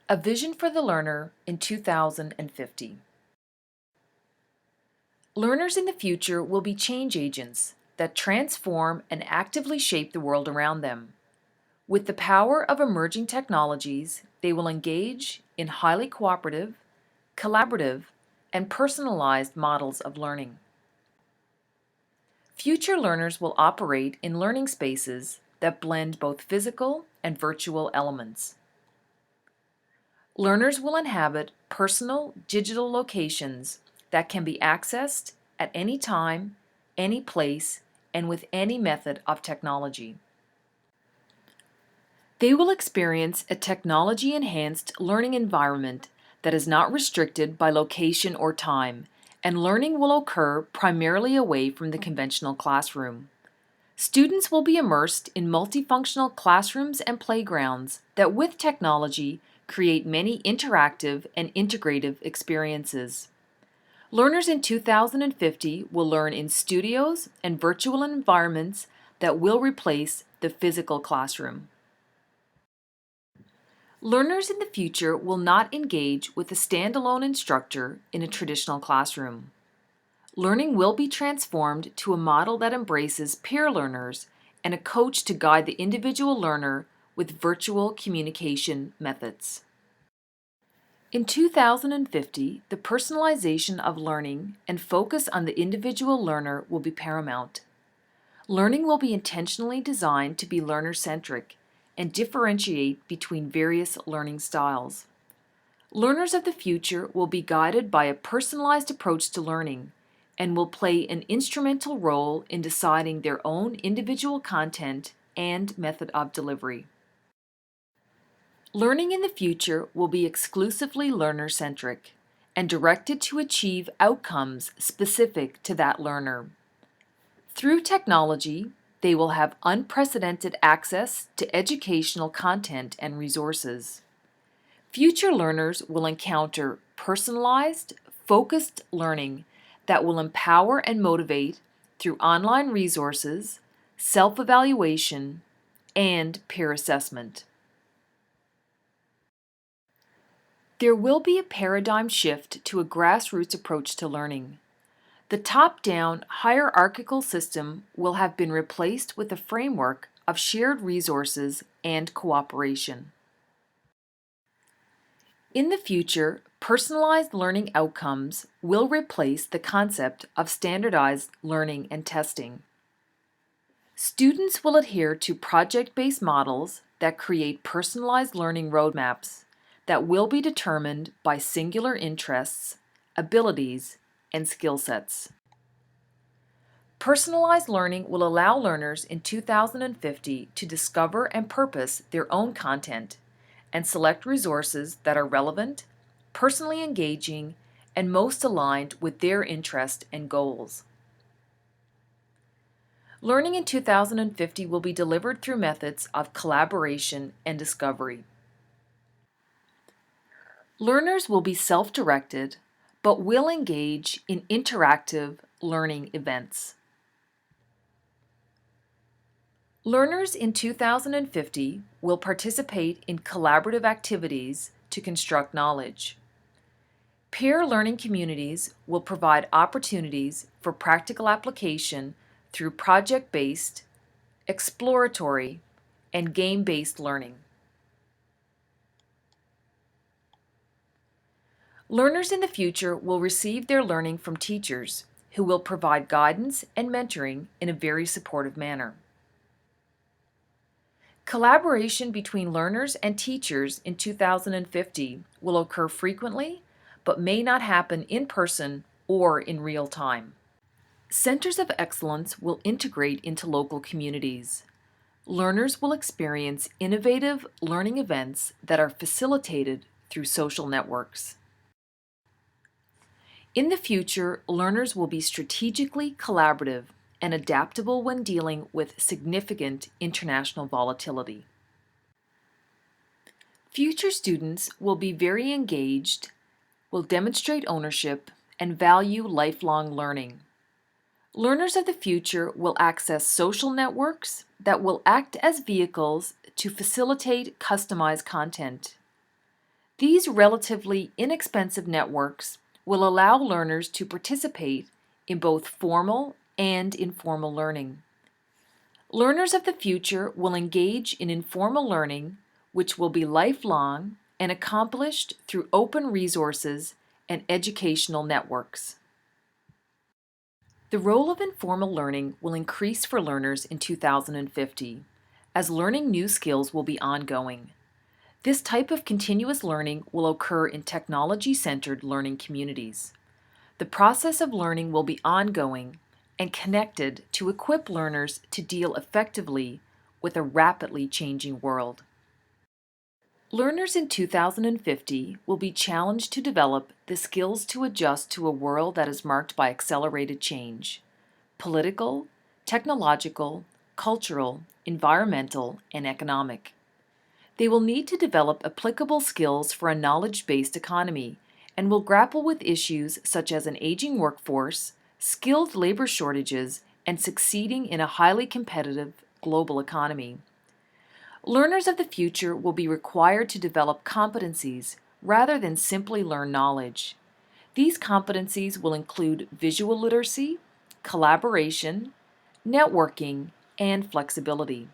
A Vision for the Learner in 2050. Learners in the future will be change agents that transform and actively shape the world around them. With the power of emerging technologies, they will engage in highly cooperative, collaborative, and personalized models of learning. Future learners will operate in learning spaces that blend both physical and virtual elements. Learners will inhabit personal digital locations that can be accessed at any time, any place, and with any method of technology. They will experience a technology-enhanced learning environment that is not restricted by location or time, and learning will occur primarily away from the conventional classroom. Students will be immersed in multifunctional classrooms and playgrounds that, with technology, create many interactive and integrative experiences. Learners in 2050 will learn in studios and virtual environments that will replace the physical classroom. Learners in the future will not engage with a standalone instructor in a traditional classroom. Learning will be transformed to a model that embraces peer learners and a coach to guide the individual learner with virtual communication methods. In 2050, the personalization of learning and focus on the individual learner will be paramount. Learning will be intentionally designed to be learner-centric and differentiate between various learning styles. Learners of the future will be guided by a personalized approach to learning and will play an instrumental role in deciding their own individual content and method of delivery. Learning in the future will be exclusively learner-centric and directed to achieve outcomes specific to that learner. Through technology, they will have unprecedented access to educational content and resources. Future learners will encounter personalized, focused learning that will empower and motivate through online resources, self-evaluation, and peer assessment. There will be a paradigm shift to a grassroots approach to learning. The top-down hierarchical system will have been replaced with a framework of shared resources and cooperation. In the future, personalized learning outcomes will replace the concept of standardized learning and testing. Students will adhere to project-based models that create personalized learning roadmaps that will be determined by singular interests, abilities, and skill sets. Personalized learning will allow learners in 2050 to discover and purpose their own content and select resources that are relevant, personally engaging, and most aligned with their interest and goals. Learning in 2050 will be delivered through methods of collaboration and discovery. Learners will be self-directed, but will engage in interactive learning events. Learners in 2050 will participate in collaborative activities to construct knowledge. Peer learning communities will provide opportunities for practical application through project-based, exploratory, and game-based learning. Learners in the future will receive their learning from teachers who will provide guidance and mentoring in a very supportive manner. Collaboration between learners and teachers in 2050 will occur frequently, but may not happen in person or in real time. Centers of excellence will integrate into local communities. Learners will experience innovative learning events that are facilitated through social networks. In the future, learners will be strategically collaborative and adaptable when dealing with significant international volatility. Future students will be very engaged, will demonstrate ownership, and value lifelong learning. Learners of the future will access social networks that will act as vehicles to facilitate customized content. These relatively inexpensive networks will allow learners to participate in both formal and informal learning. Learners of the future will engage in informal learning, which will be lifelong and accomplished through open resources and educational networks. The role of informal learning will increase for learners in 2050, as learning new skills will be ongoing. This type of continuous learning will occur in technology-centered learning communities. The process of learning will be ongoing and connected to equip learners to deal effectively with a rapidly changing world. Learners in 2050 will be challenged to develop the skills to adjust to a world that is marked by accelerated change: political, technological, cultural, environmental, and economic. They will need to develop applicable skills for a knowledge-based economy and will grapple with issues such as an aging workforce, skilled labor shortages, and succeeding in a highly competitive global economy. Learners of the future will be required to develop competencies rather than simply learn knowledge. These competencies will include visual literacy, collaboration, networking, and flexibility.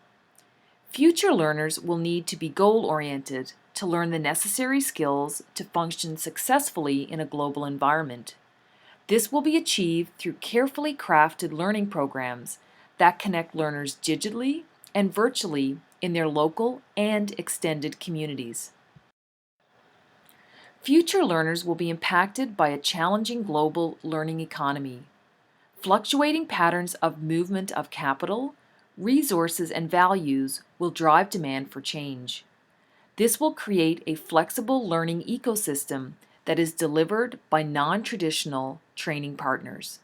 Future learners will need to be goal-oriented to learn the necessary skills to function successfully in a global environment. This will be achieved through carefully crafted learning programs that connect learners digitally and virtually in their local and extended communities. Future learners will be impacted by a challenging global learning economy. Fluctuating patterns of movement of capital, resources, and values will drive demand for change. This will create a flexible learning ecosystem that is delivered by non-traditional training partners.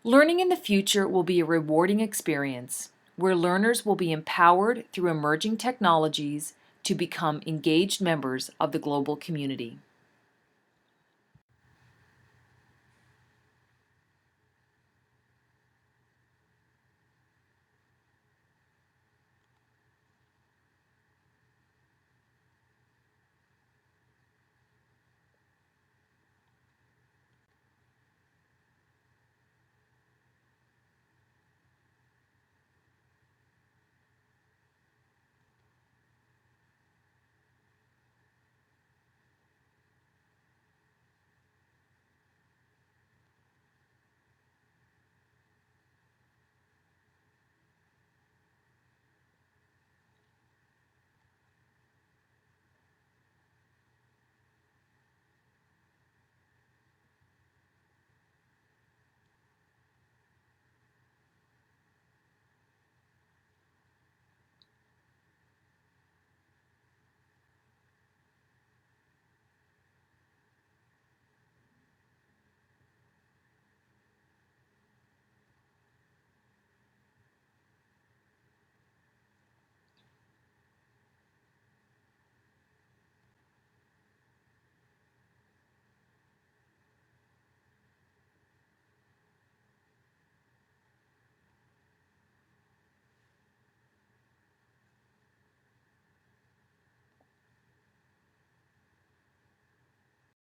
Learning in the future will be a rewarding experience where learners will be empowered through emerging technologies to become engaged members of the global community.